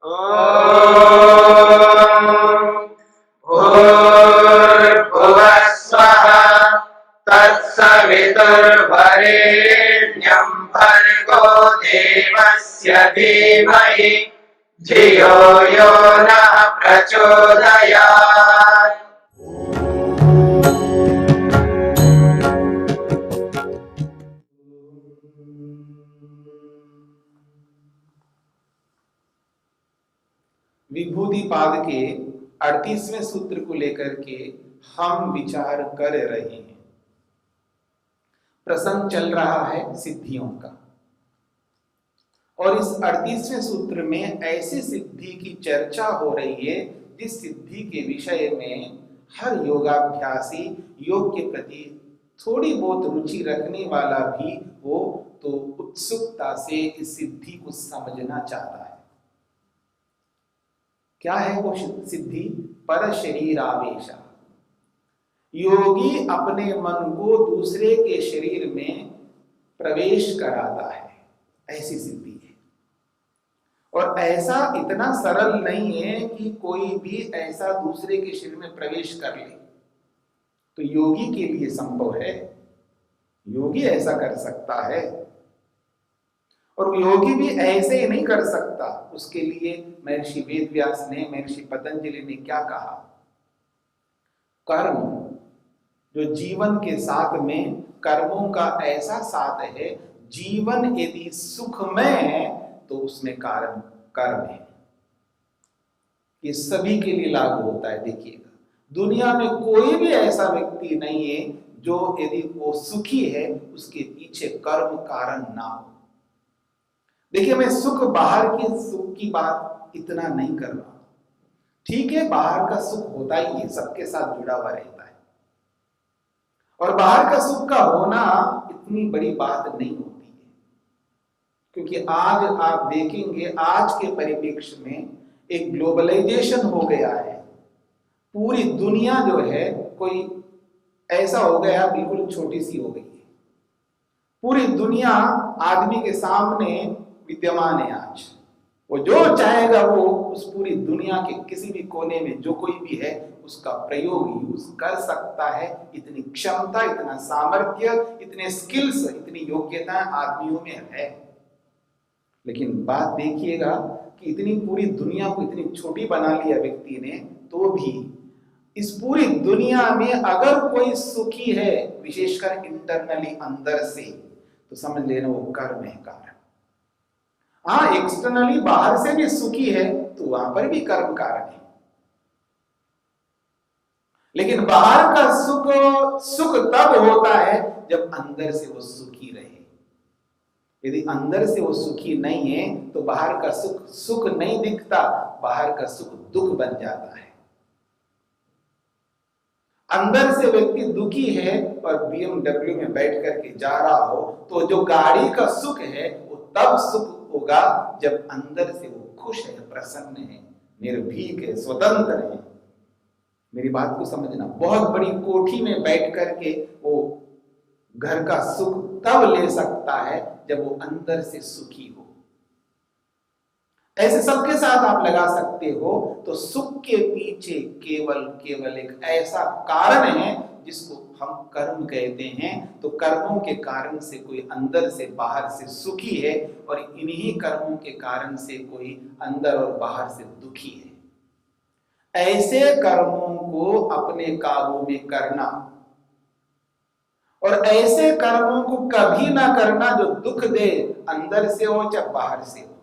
भूर्भुवः स्वः तत्सवितुर्वरेण्यं भर्गो देवस्य धीमहि धियो यो नः प्रचोदयात्। विभूतिपाद के 38वें सूत्र को लेकर के हम विचार कर रहे हैं। प्रसंग चल रहा है सिद्धियों का, और इस 38वें सूत्र में ऐसी सिद्धि की चर्चा हो रही है जिस सिद्धि के विषय में हर योगाभ्यासी योग के प्रति थोड़ी बहुत रुचि रखने वाला भी हो तो उत्सुकता से इस सिद्धि को समझना चाहता है। क्या है वो सिद्धि? पर शरीर आवेश। योगी अपने मन को दूसरे के शरीर में प्रवेश कराता है, ऐसी सिद्धि है। और ऐसा इतना सरल नहीं है कि कोई भी ऐसा दूसरे के शरीर में प्रवेश कर ले, तो योगी के लिए संभव है, योगी ऐसा कर सकता है। और योगी भी ऐसे ही नहीं कर सकता, उसके लिए महर्षि वेदव्यास ने, महर्षि पतंजलि ने क्या कहा? कर्म जो जीवन के साथ में कर्मों का ऐसा साथ है, जीवन यदि सुखमय है तो उसमें कारण कर्म है। ये सभी के लिए लागू होता है। देखिएगा, दुनिया में कोई भी ऐसा व्यक्ति नहीं है जो यदि वो सुखी है उसके पीछे कर्म कारण ना हो। देखिए, मैं सुख बाहर के सुख की बात इतना नहीं कर रहा। ठीक है, बाहर का सुख होता ही है, सबके साथ जुड़ा हुआ रहता है, और बाहर का सुख का होना इतनी बड़ी बात नहीं होती है। क्योंकि आज आप देखेंगे, आज के परिप्रेक्ष्य में एक ग्लोबलाइजेशन हो गया है। पूरी दुनिया जो है कोई ऐसा हो गया, बिल्कुल छोटी सी हो गई है। पूरी दुनिया आदमी के सामने विद्यमान है। आज वो जो चाहेगा वो उस पूरी दुनिया के किसी भी कोने में जो कोई भी है उसका प्रयोग यूज कर सकता है। इतनी क्षमता, इतना सामर्थ्य, इतने स्किल्स, इतनी योग्यता आदमियों में है। लेकिन बात देखिएगा कि इतनी पूरी दुनिया को इतनी छोटी बना लिया व्यक्ति ने, तो भी इस पूरी दुनिया में अगर कोई सुखी है, विशेषकर इंटरनली अंदर से, तो समझ लेना वो कर्म है, कारण। हाँ, एक्सटर्नली बाहर से भी सुखी है तो वहां पर भी कर्म कारण है। लेकिन बाहर का सुख तब होता है जब अंदर से वो सुखी रहे। यदि अंदर से वो सुखी नहीं है तो बाहर का सुख नहीं दिखता, बाहर का सुख दुख बन जाता है। अंदर से व्यक्ति दुखी है और BMW में बैठ करके जा रहा हो तो जो गाड़ी का सुख है वो तब सुख होगा जब अंदर से वो खुश है, प्रसन्न है, निर्भीक है, स्वतंत्र है। मेरी बात को समझना। बहुत बड़ी कोठी में बैठ करके वो घर का सुख तब ले सकता है जब वो अंदर से सुखी हो। ऐसे सबके साथ आप लगा सकते हो। तो सुख के पीछे केवल एक ऐसा कारण है जिसको हम कर्म कहते हैं। तो कर्मों के कारण से कोई अंदर से बाहर से सुखी है, और इन्हीं कर्मों के कारण से कोई अंदर और बाहर से दुखी है। ऐसे कर्मों को अपने काबू में करना, और ऐसे कर्मों को कभी ना करना जो दुख दे, अंदर से हो चाहे बाहर से हो।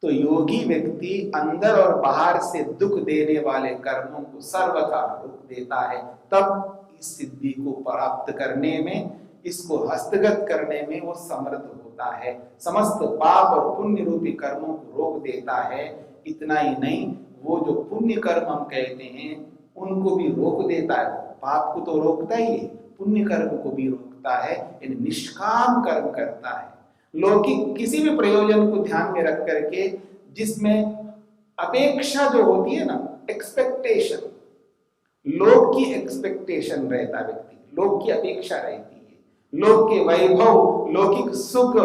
तो योगी व्यक्ति अंदर और बाहर से दुख देने वाले कर्मों को सर्वथा रोक देता है। तब इस सिद्धि को प्राप्त करने में, इसको हस्तगत करने में वो समर्थ होता है। समस्त पाप और पुण्य रूपी कर्मों को रोक देता है। इतना ही नहीं, वो जो पुण्य कर्म हम कहते हैं उनको भी रोक देता है। पाप को तो रोकता ही है, पुण्य कर्म को भी रोकता है। यानी निष्काम कर्म करता है, लौकिक किसी भी प्रयोजन को ध्यान में रख करके, जिसमें अपेक्षा जो होती है ना, एक्सपेक्टेशन, लोग की एक्सपेक्टेशन रहता व्यक्ति, लोग की अपेक्षा रहती है, लोग के वैभव, लौकिक सुख,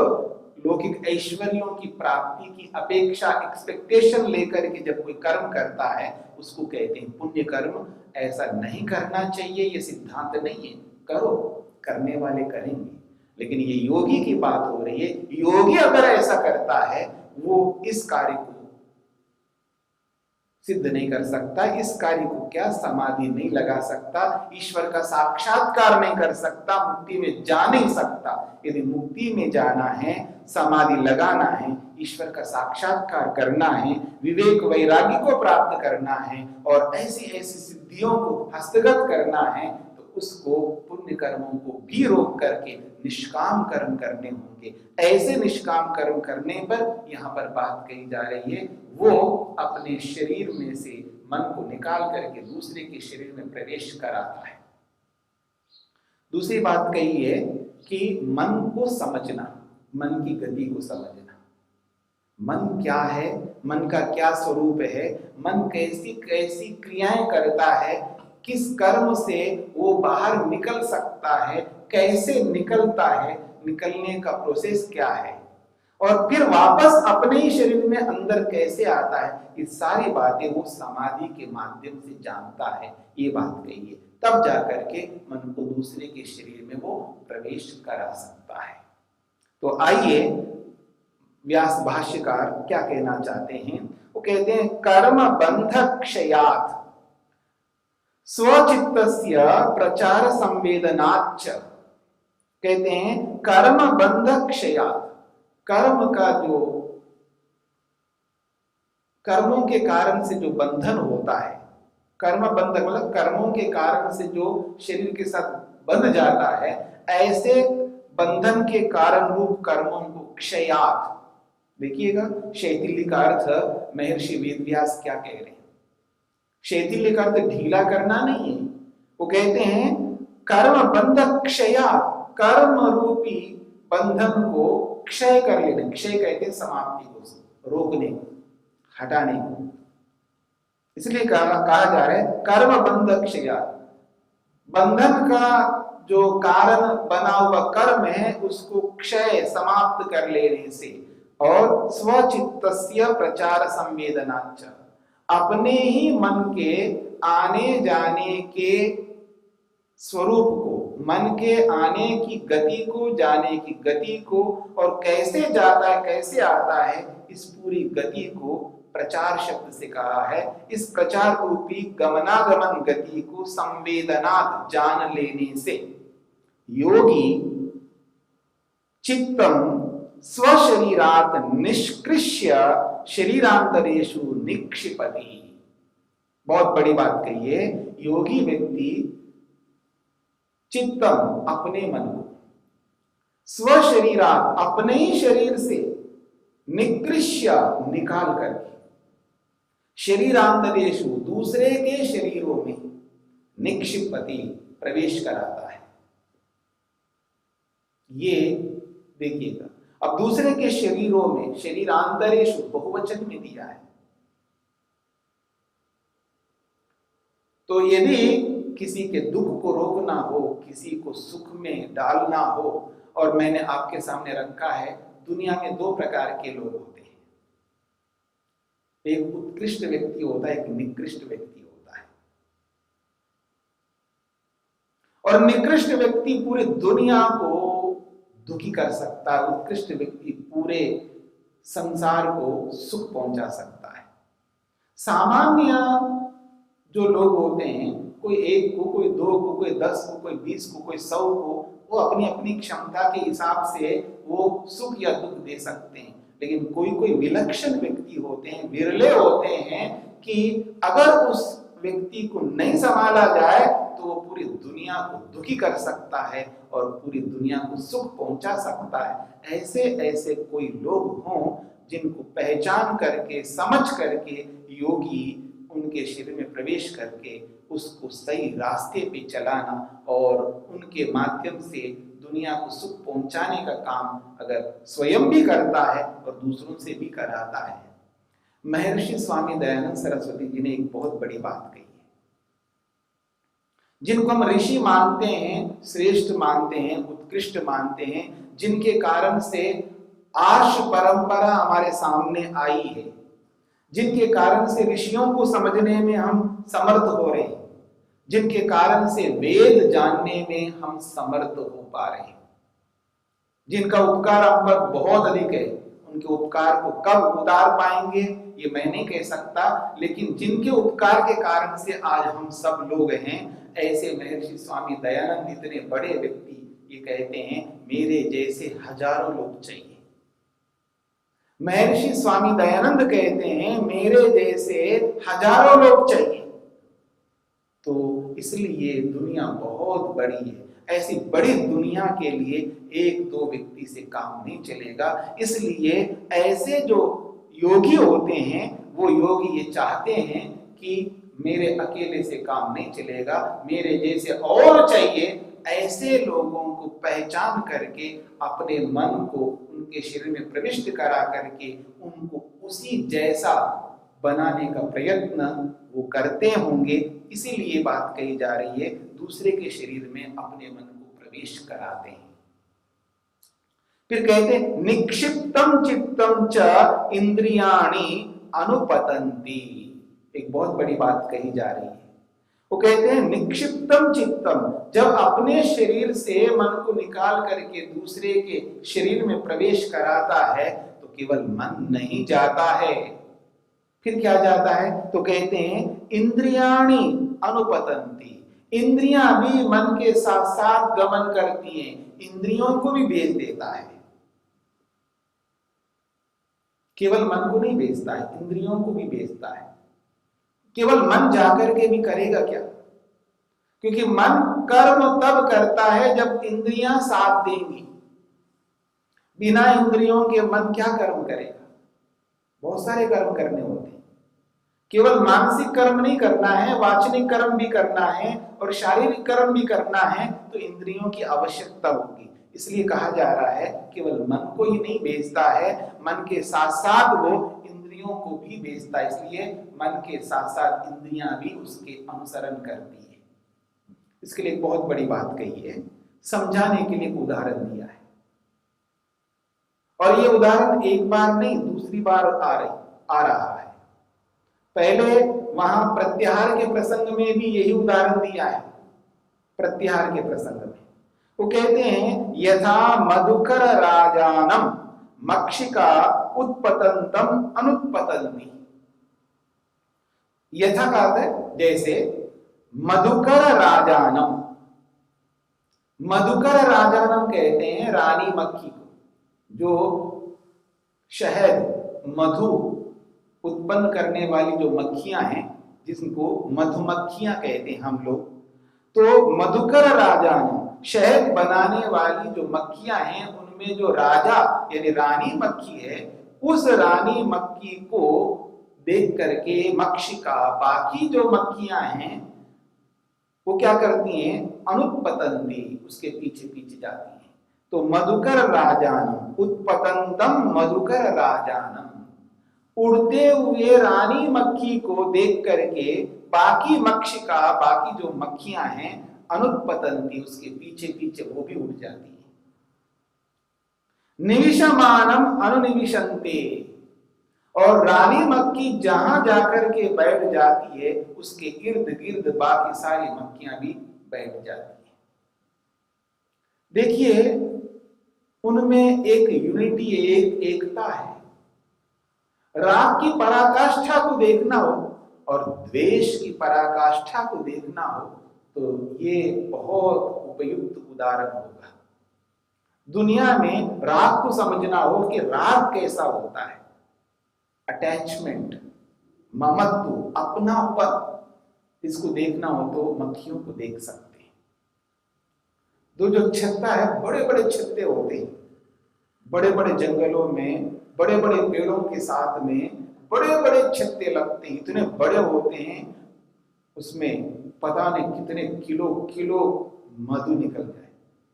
लौकिक ऐश्वर्यों की प्राप्ति की अपेक्षा, एक्सपेक्टेशन लेकर के जब कोई कर्म करता है उसको कहते हैं पुण्य कर्म। ऐसा नहीं करना चाहिए, ये सिद्धांत नहीं है। करो, करने वाले करेंगे, लेकिन ये योगी की बात हो रही है। योगी अगर ऐसा करता है वो इस कार्य को सिद्ध नहीं कर सकता, इस कार्य को क्या समाधि नहीं लगा सकता, ईश्वर का साक्षात्कार नहीं कर सकता, मुक्ति में जा नहीं सकता। यदि मुक्ति में जाना है, समाधि लगाना है, ईश्वर का साक्षात्कार करना है, विवेक वैराग्य को प्राप्त करना है और ऐसी ऐसी सिद्धियों को हस्तगत करना है, तो उसको पुण्य कर्मों को भी रोक करके निष्काम कर्म करने होंगे। ऐसे निष्काम कर्म करने पर यहाँ पर बात कही जा रही है, वो अपने शरीर में से मन को निकाल करके दूसरे के शरीर में प्रवेश कराता है। दूसरी बात कही है कि मन को समझना, मन की गति को समझना। मन क्या है, मन का क्या स्वरूप है, मन कैसी कैसी क्रियाएं करता है, किस कर्म से वो बाहर निकल सकता है, कैसे निकलता है, निकलने का प्रोसेस क्या है, और फिर वापस अपने ही शरीर में अंदर कैसे आता है, ये सारी बातें वो समाधि के माध्यम से जानता है। ये बात कही है, तब जाकर के मन को दूसरे के शरीर में वो प्रवेश करा सकता है। तो आइए व्यास भाष्यकार क्या कहना चाहते हैं। वो कहते हैं कर्म बंध क्षयात् स्वचित्तस्य प्रचार संवेदनाच्च। कहते हैं कर्म बंध क्षयात्, कर्म का जो कर्मों के कारण से जो बंधन होता है, कर्म बंधन मतलब कर्मों के कारण से जो शरीर के साथ बंध जाता है, ऐसे बंधन के कारण रूप कर्मों को क्षयात्। देखिएगा शैथिल्य का अर्थ महर्षि वेदव्यास क्या कह रहे हैं। शैथिल्य का अर्थ ढीला करना नहीं है, वो कहते हैं कर्म बंध क्षयात्, कर्म रूपी बंधन को क्षय कर लेना। क्षय कहते हैं समाप्ति को, रोकने को, हटाने को। इसलिए कहा जा रहा है कर्म बंध क्षयात्, बंधन का जो कारण बना हुआ कर्म है उसको क्षय समाप्त कर लेने से, और स्वचित्तस्य प्रचार संवेदनाच्च, अपने ही मन के आने जाने के स्वरूप को, मन के आने की गति को, जाने की गति को, और कैसे जाता है कैसे आता है, इस पूरी गति को प्रचार शब्द से कहा है। इस प्रचार रूपी गमनागमन गति को संवेदनात् जान लेने से योगी चित्तम स्वशरीरात् निष्कृष्य शरीरांतरेषु निक्षिपति। बहुत बड़ी बात कही है। योगी व्यक्ति चित्तम अपने मन को, स्वशरीरात् अपने ही शरीर से, निकृष्य निकाल करके, शरीरांतरेषु दूसरे के शरीरों में, निक्षिपति प्रवेश कराता है। ये देखिएगा, अब दूसरे के शरीरों में, शरीरांतरेषु बहुवचन में दिया है। तो यदि किसी के दुख को रोकना हो, किसी को सुख में डालना हो, और मैंने आपके सामने रखा है, दुनिया में दो प्रकार के लोग होते हैं। एक उत्कृष्ट व्यक्ति होता है, एक निकृष्ट व्यक्ति होता है। और निकृष्ट व्यक्ति पूरी दुनिया को दुखी कर सकता है, उत्कृष्ट व्यक्ति पूरे संसार को सुख पहुंचा सकता है। सामान्य जो लोग होते हैं, कोई एक को, कोई दो को, कोई 10 को, कोई 20 को, कोई 100 को, वो अपनी अपनी क्षमता के हिसाब से वो सुख या दुख दे सकते हैं। लेकिन कोई कोई विलक्षण व्यक्ति होते हैं, विरले होते हैं, कि अगर उस व्यक्ति को नहीं संभाला जाए तो वो पूरी दुनिया को दुखी कर सकता है और पूरी दुनिया को सुख पहुंचा सकता है। ऐसे ऐसे कोई लोग हों जिनको पहचान करके, समझ करके योगी उनके शरीर में प्रवेश करके उसको सही रास्ते पे चलाना और उनके माध्यम से दुनिया को सुख पहुंचाने का काम अगर स्वयं भी करता है और दूसरों से भी कराता है। महर्षि स्वामी दयानंद सरस्वती जी ने एक बहुत बड़ी बात कही है। जिनको हम ऋषि मानते हैं, श्रेष्ठ मानते हैं, उत्कृष्ट मानते हैं, जिनके कारण से आर्ष परंपरा हमारे सामने आई है, जिनके कारण से ऋषियों को समझने में हम समर्थ हो रहे हैं, जिनके कारण से वेद जानने में हम समर्थ हो पा रहे हैं, जिनका उपकार हम पर बहुत अधिक है। उनके उपकार को कब उतार पाएंगे ये मैं नहीं कह सकता, लेकिन जिनके उपकार के कारण से आज हम सब लोग हैं, ऐसे महर्षि स्वामी दयानंद इतने बड़े व्यक्ति ये कहते हैं मेरे जैसे हजारों लोग चाहिए। महर्षि स्वामी दयानंद कहते हैं मेरे जैसे हजारों लोग चाहिए। तो इसलिए दुनिया बहुत बड़ी है, ऐसी बड़ी दुनिया के लिए एक दो व्यक्ति से काम नहीं चलेगा। इसलिए ऐसे जो योगी होते हैं वो योगी ये चाहते हैं कि मेरे अकेले से काम नहीं चलेगा, मेरे जैसे और चाहिए। ऐसे लोगों को पहचान करके अपने मन को उनके शरीर में प्रविष्ट करा करके उनको उसी जैसा बनाने का प्रयत्न वो करते होंगे। इसीलिए बात कही जा रही है दूसरे के शरीर में अपने मन को प्रवेश कराते हैं। फिर कहते हैं निक्षिप्तम चित्तम च इंद्रियाणि अनुपतंती। एक बहुत बड़ी बात कही जा रही है। वो कहते हैं निक्षिप्तम चित्तम, जब अपने शरीर से मन को निकाल करके दूसरे के शरीर में प्रवेश कराता है तो केवल मन नहीं जाता है, फिर क्या जाता है? तो कहते हैं इंद्रियाणि अनुपतंती। इंद्रियां भी मन के साथ साथ गमन करती हैं, इंद्रियों को भी भेज देता है। केवल मन को नहीं भेजता है, इंद्रियों को भी भेजता है। केवल मन जाकर के भी करेगा क्या? क्योंकि मन कर्म तब करता है जब इंद्रियां साथ देंगी। बिना इंद्रियों के मन क्या कर्म करेगा? बहुत सारे कर्म करने होते हैं। केवल मानसिक कर्म नहीं करना है, वाचनिक कर्म भी करना है और शारीरिक कर्म भी करना है, तो इंद्रियों की आवश्यकता होगी। इसलिए कहा जा रहा है केवल मन को ही नहीं भेजता है, मन के साथ साथ वो इंद्रियों को भी भेजता है। इसलिए मन के साथ साथ इंद्रियां भी उसके अनुसरण करती है। इसके लिए एक बहुत बड़ी बात कही है, समझाने के लिए एक उदाहरण दिया है। और ये उदाहरण एक बार नहीं दूसरी बार आ रहा है। पहले वहां प्रत्याहार के प्रसंग में भी यही उदाहरण दिया है। प्रत्याहार के प्रसंग में वो कहते हैं यथा मधुकर राजानम मक्षिका उत्पतंतम अनुत्पतंती। यथा का अर्थ है जैसे मधुकर राजानम। मधुकर राजानम कहते हैं रानी मक्खी को, जो शहद मधु उत्पन्न करने वाली जो मक्खियां हैं, जिनको मधुमक्खियां कहते हैं हम लोग। तो मधुकर राजानम, शहद बनाने वाली जो मक्खियां हैं उनमें जो राजा यानी रानी मक्खी है, उस रानी मक्खी को देख करके मक्षिका, बाकी जो मक्खियां हैं वो क्या करती हैं? अनुत्पतंती, उसके पीछे पीछे जाती हैं। तो मधुकर राजानम उत्पतंतम मधुकर राजानम, उड़ते हुए रानी मक्खी को देख करके बाकी मक्षिका, बाकी जो मक्खियां हैं अनुत्पतंती, उसके पीछे पीछे वो भी उड़ जाती है। निविशमानम अनुनिविशन्ते, और रानी मक्खी जहां जाकर के बैठ जाती है उसके इर्द गिर्द बाकी सारी मक्खियां भी बैठ जाती है। देखिए उनमें एक यूनिटी, एक एकता है। राग की पराकाष्ठा को देखना हो और द्वेष की पराकाष्ठा को देखना हो तो ये बहुत उपयुक्त उदाहरण होगा। दुनिया में राग को समझना हो कि राग कैसा होता है, अटैचमेंट, ममत्व, अपनापन, इसको देखना हो तो मक्खियों को देख सकते हैं। दो जो छत्ता है, बड़े बड़े छत्ते होते हैं, बड़े बड़े जंगलों में बड़े बड़े पेड़ों के साथ में बड़े बड़े छत्ते लगते हैं, इतने बड़े होते हैं, उसमें पता नहीं कितने किलो किलो मधु निकल जाए।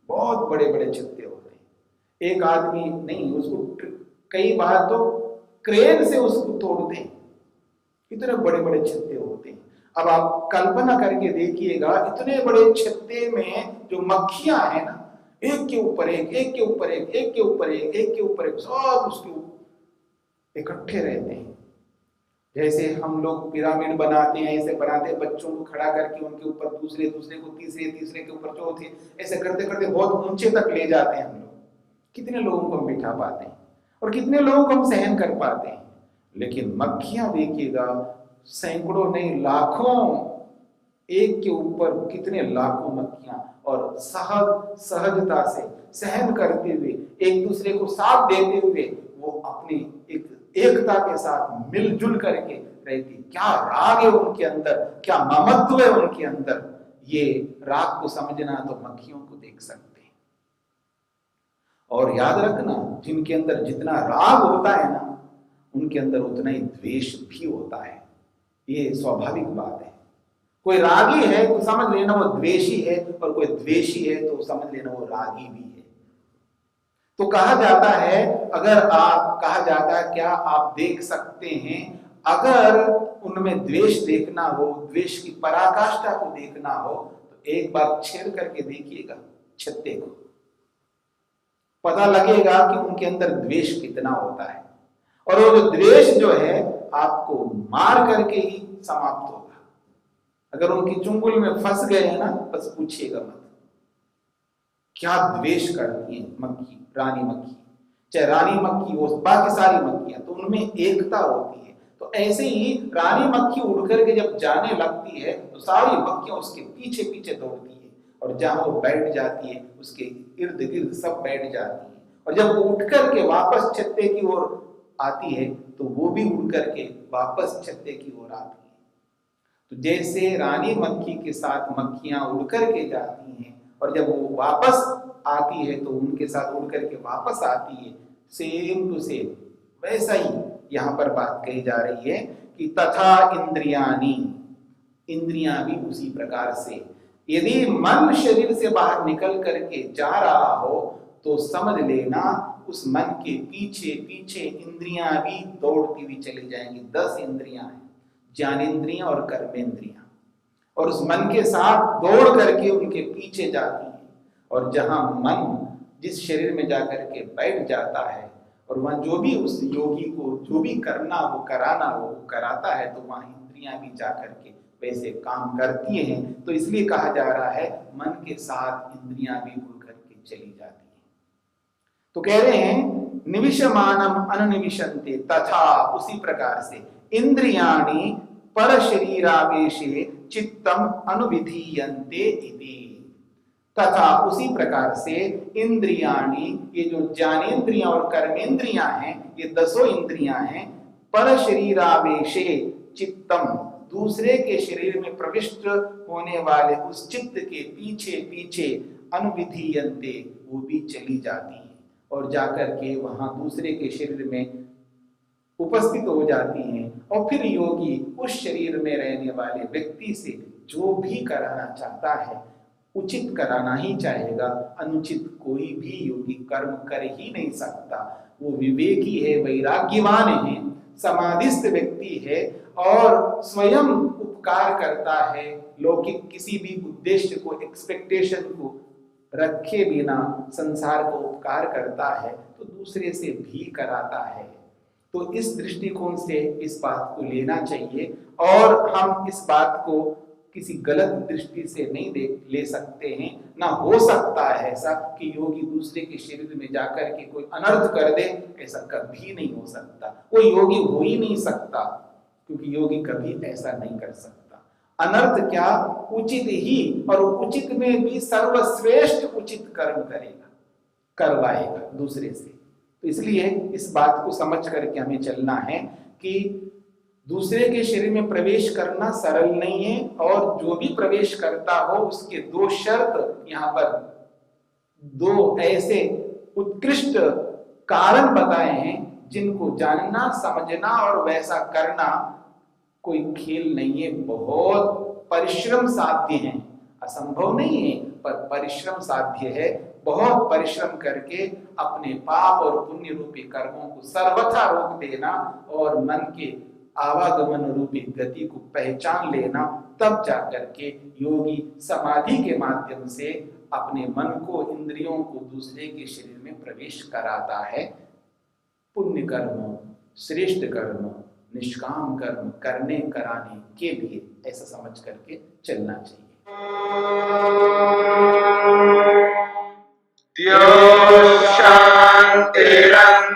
बहुत बड़े बड़े छत्ते होते हैं। एक आदमी नहीं, उसको कई बार तो क्रेन से उसको तोड़ते हैं, इतने बड़े बड़े छत्ते होते हैं। अब आप कल्पना करके देखिएगा, इतने बड़े छत्ते में जो मक्खियां हैं ना, एक के ऊपर एक, एक के ऊपर एक, एक के ऊपर एक, एक के ऊपर एक, सब उसके ऊपर इकट्ठे रहते हैं। जैसे हम लोग पिरामिड बनाते हैं, ऐसे बनाते हैं, बच्चों को खड़ा करके उनके ऊपर दूसरे, दूसरे को तीसरे, तीसरे के ऊपर चौथे, ऐसे करते करते बहुत ऊंचे तक ले जाते हैं हम लोग। कितने लोगों को हम बिठा पाते हैं और कितने लोगों को हम सहन कर पाते हैं। लेकिन मक्खियां देखिएगा, सैकड़ों नहीं लाखों, एक के ऊपर कितने लाखों मक्खियां, और सहजता से सहन करते हुए, एक दूसरे को साथ देते हुए वो अपनी एकता के साथ मिलजुल करके रहती। क्या राग है उनके अंदर, क्या ममत्व है उनके अंदर। ये राग को समझना तो मक्खियों को देख सकते हैं। और याद रखना, जिनके अंदर जितना राग होता है ना, उनके अंदर उतना ही द्वेष भी होता है। ये स्वाभाविक बात है। कोई रागी है तो समझ लेना वो द्वेषी है, और कोई द्वेषी है तो समझ लेना वो रागी भी है। तो कहा जाता है, कहा जाता है क्या आप देख सकते हैं, अगर उनमें द्वेष देखना हो, द्वेष की पराकाष्ठा को देखना हो, तो एक बार छेड़ करके देखिएगा छत्ते को, पता लगेगा कि उनके अंदर द्वेष कितना होता है। और वो जो द्वेष जो है आपको मार करके ही समाप्त होगा। अगर उनकी चुंगल में फंस गए हैं ना, बस पूछिएगा मत। क्या द्वेष करती है मक्खी, रानी मक्खी, चाहे रानी मक्खी हो बाकी सारी मक्खियां, तो उनमें एकता होती है। तो ऐसे ही रानी मक्खी उड़ करके जब जाने लगती है तो सारी मक्खियां उसके पीछे पीछे दौड़ती है, और जहां वो बैठ जाती है उसके इर्द गिर्द सब बैठ जाती है। और जब वो उठ करके वापस छत्ते की ओर आती है तो वो भी उड़ करके वापस छत्ते की ओर आती है। तो जैसे रानी मक्खी के साथ मक्खियां उड़ करके जाती हैं, और जब वो वापस आती है तो उनके साथ उड़ करके वापस आती है, सेम टू सेम वैसा ही यहाँ पर बात कही जा रही है कि तथा इंद्रियानी, इंद्रियां भी उसी प्रकार से। यदि मन शरीर से बाहर निकल करके जा रहा हो तो समझ लेना उस मन के पीछे पीछे इंद्रियां भी दौड़ती हुई चली जाएंगी। 10 इंद्रियां हैं, ज्ञानेंद्रियां और कर्मेंद्रियां, और उस मन के साथ दौड़ करके उनके पीछे जाती है। और जहां मन जिस शरीर में जाकर के बैठ जाता है, और वहां जो भी उस योगी को जो भी करना वो कराना वो कराता है, तो वहां इंद्रियां भी जाकर के वैसे काम करती हैं। तो इसलिए कहा जा रहा है मन के साथ इंद्रियां भी उड़ करके चली जाती हैं। तो कह रहे हैं निविशमानम अननिविशन्ते, तथा उसी प्रकार से इंद्रियाणि पर शरीरावेशे चित्तम अनुविधीयन्ते इति। तथा उसी प्रकार से इंद्रियाणि, ये जो ज्ञानेंद्रियां और कर्मेंद्रियां हैं, ये 10 इंद्रियां हैं, पर शरीरावेशे चित्तम, दूसरे के शरीर में प्रविष्ट होने वाले उस चित्त के पीछे पीछे अनुविधीयन्ते, वो भी चली जाती है और जाकर के वहां दूसरे के शरीर में उपस्थित हो जाती हैं। और फिर योगी उस शरीर में रहने वाले व्यक्ति से जो भी कराना चाहता है उचित कराना ही चाहेगा, अनुचित कोई भी योगी कर्म कर ही नहीं सकता। वो विवेकी है, वैराग्यवान है, समाधिस्थ व्यक्ति है और स्वयं उपकार करता है, लौकिक किसी भी उद्देश्य को, एक्सपेक्टेशन को रखे बिना संसार को उपकार करता है, तो दूसरे से भी कराता है। तो इस दृष्टिकोण से इस बात को लेना चाहिए, और हम इस बात को किसी गलत दृष्टि से नहीं ले सकते हैं। ना हो सकता है ऐसा कि योगी दूसरे के शरीर में जाकर के कोई अनर्थ कर दे, ऐसा कभी नहीं हो सकता। वो योगी हो ही नहीं सकता, क्योंकि योगी कभी ऐसा नहीं कर सकता। अनर्थ क्या, उचित ही, और उचित में भी सर्वश्रेष्ठ उचित कर्म करेगा, करवाएगा दूसरे से। तो इसलिए इस बात को समझ करके हमें चलना है कि दूसरे के शरीर में प्रवेश करना सरल नहीं है, और जो भी प्रवेश करता हो उसके 2 शर्त यहाँ पर, 2 ऐसे उत्कृष्ट कारण बताए हैं जिनको जानना, समझना और वैसा करना कोई खेल नहीं है, बहुत परिश्रम साध्य है। असंभव नहीं है, पर परिश्रम साध्य है। बहुत परिश्रम करके अपने पाप और पुण्य रूपी कर्मों को सर्वथा रोक देना, और मन के आवागमन रूपी गति को पहचान लेना, तब जाकर के योगी समाधि के माध्यम से अपने मन को, इंद्रियों को दूसरे के शरीर में प्रवेश कराता है। पुण्य कर्म, श्रेष्ठ कर्म, निष्काम कर्म करने कराने के लिए ऐसा समझ करके चलना चाहिए।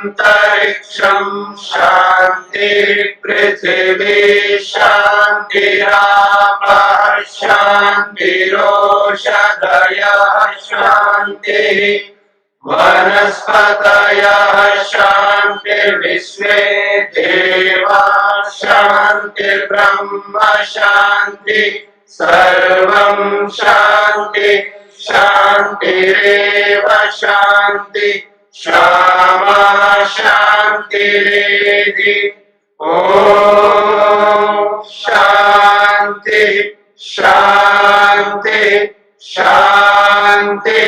शांतिरंतरिक्षं शांति पृथिवी शांतिरापः शांतिरोषधयः शांतिः वनस्पतयः शांतिर्विश्वे देवाः शांतिर्ब्रह्म शांति सर्वं शांति शांतिरेव शांति क्षमा शांतिरेधि। ओम शांति शांति शांति।